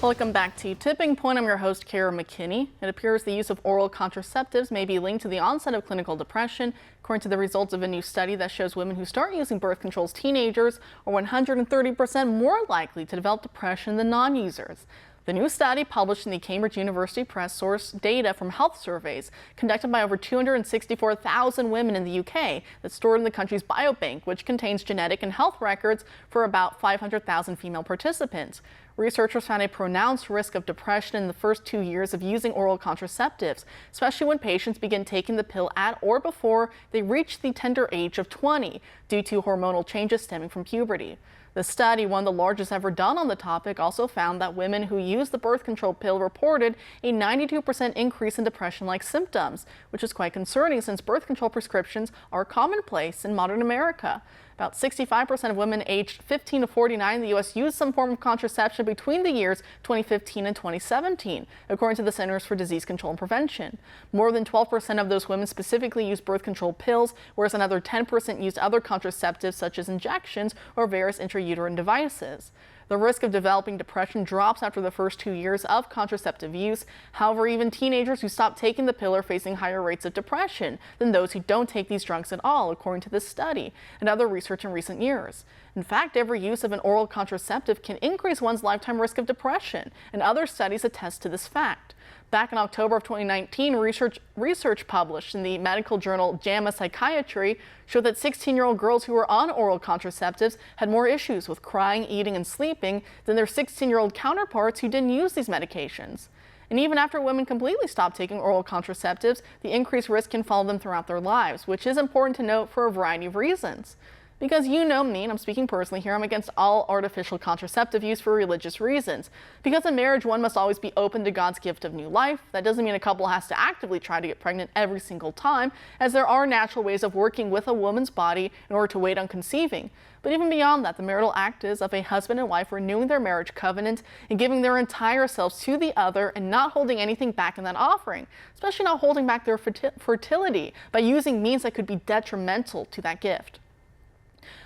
Welcome back to Tipping Point. I'm your host, Kara McKinney. It appears the use of oral contraceptives may be linked to the onset of clinical depression, according to the results of a new study that shows women who start using birth control as teenagers are 130% more likely to develop depression than non-users. The new study, published in the Cambridge University Press, sourced data from health surveys conducted by over 264,000 women in the UK that's stored in the country's biobank, which contains genetic and health records for about 500,000 female participants. Researchers found a pronounced risk of depression in the first 2 years of using oral contraceptives, especially when patients begin taking the pill at or before they reach the tender age of 20 due to hormonal changes stemming from puberty. The study, one of the largest ever done on the topic, also found that women who used the birth control pill reported a 92% increase in depression-like symptoms, which is quite concerning since birth control prescriptions are commonplace in modern America. About 65% of women aged 15 to 49 in the U.S. used some form of contraception between the years 2015 and 2017, according to the Centers for Disease Control and Prevention. More than 12% of those women specifically used birth control pills, whereas another 10% used other contraceptives such as injections or various intrauterine devices. The risk of developing depression drops after the first 2 years of contraceptive use. However, even teenagers who stop taking the pill are facing higher rates of depression than those who don't take these drugs at all, according to this study and other research in recent years. In fact, every use of an oral contraceptive can increase one's lifetime risk of depression, and other studies attest to this fact. Back in October of 2019, research published in the medical journal JAMA Psychiatry showed that 16-year-old girls who were on oral contraceptives had more issues with crying, eating, and sleeping than their 16-year-old counterparts who didn't use these medications. And even after women completely stop taking oral contraceptives, the increased risk can follow them throughout their lives, which is important to note for a variety of reasons. Because you know me, and I'm speaking personally here, I'm against all artificial contraceptive use for religious reasons. Because in marriage, one must always be open to God's gift of new life. That doesn't mean a couple has to actively try to get pregnant every single time, as there are natural ways of working with a woman's body in order to wait on conceiving. But even beyond that, the marital act is of a husband and wife renewing their marriage covenant and giving their entire selves to the other and not holding anything back in that offering, especially not holding back their fertility by using means that could be detrimental to that gift.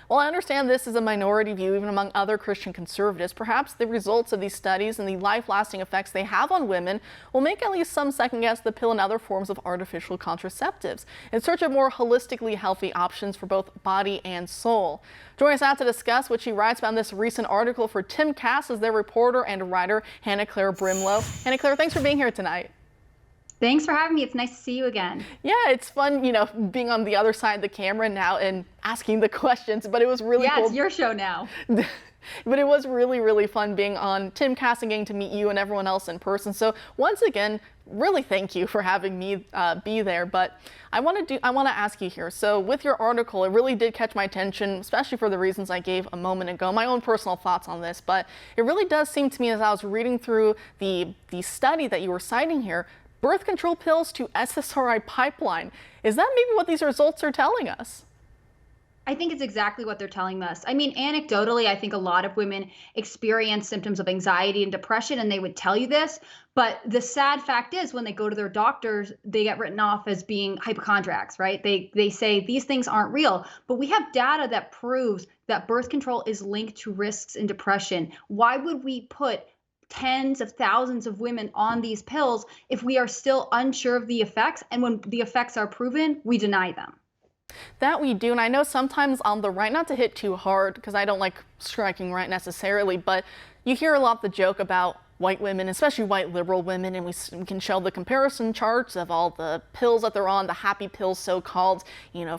While I understand this is a minority view even among other Christian conservatives, perhaps the results of these studies and the life-lasting effects they have on women will make at least some second-guess the pill and other forms of artificial contraceptives in search of more holistically healthy options for both body and soul. Joining us now to discuss what she writes about in this recent article for Tim Cass is their reporter and writer, Hannah Claire Brimlow. Hannah Claire, thanks for being here tonight. Thanks for having me. It's nice to see you again. Yeah, it's fun, being on the other side of the camera now and asking the questions, but it was really cool. Yeah, it's your show now. But it was really, really fun being on Tim Cass and getting to meet you and everyone else in person. So once again, really thank you for having me be there. But I want to ask you here. So with your article, it really did catch my attention, especially for the reasons I gave a moment ago. My own personal thoughts on this, but it really does seem to me as I was reading through the study that you were citing here, birth control pills to SSRI pipeline. Is that maybe what these results are telling us? I think it's exactly what they're telling us. I mean, anecdotally, I think a lot of women experience symptoms of anxiety and depression, and they would tell you this. But the sad fact is when they go to their doctors, they get written off as being hypochondriacs, right? They say these things aren't real. But we have data that proves that birth control is linked to risks in depression. Why would we put tens of thousands of women on these pills if we are still unsure of the effects? And when the effects are proven, we deny them. That we do, and I know sometimes on the right, not to hit too hard because I don't like striking right necessarily, but you hear a lot the joke about white women, especially white liberal women, and we can show the comparison charts of all the pills that they're on, the happy pills so-called,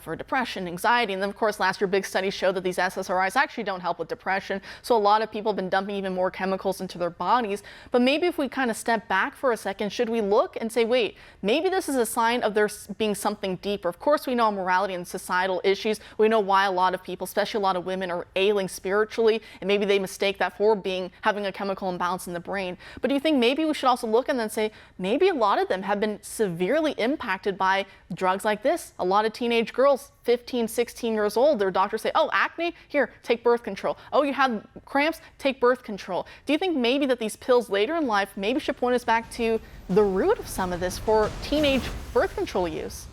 for depression, anxiety. And then of course last year big studies showed that these SSRIs actually don't help with depression. So a lot of people have been dumping even more chemicals into their bodies. But maybe if we kind of step back for a second, should we look and say, wait, maybe this is a sign of there being something deeper? Of course we know morality and societal issues. We know why a lot of people, especially a lot of women, are ailing spiritually, and maybe they mistake that for having a chemical imbalance in the brain. But do you think maybe we should also look and then say, maybe a lot of them have been severely impacted by drugs like this? A lot of teenage girls, 15, 16 years old, their doctors say, oh, acne? Here, take birth control. Oh, you have cramps? Take birth control. Do you think maybe that these pills later in life maybe should point us back to the root of some of this for teenage birth control use?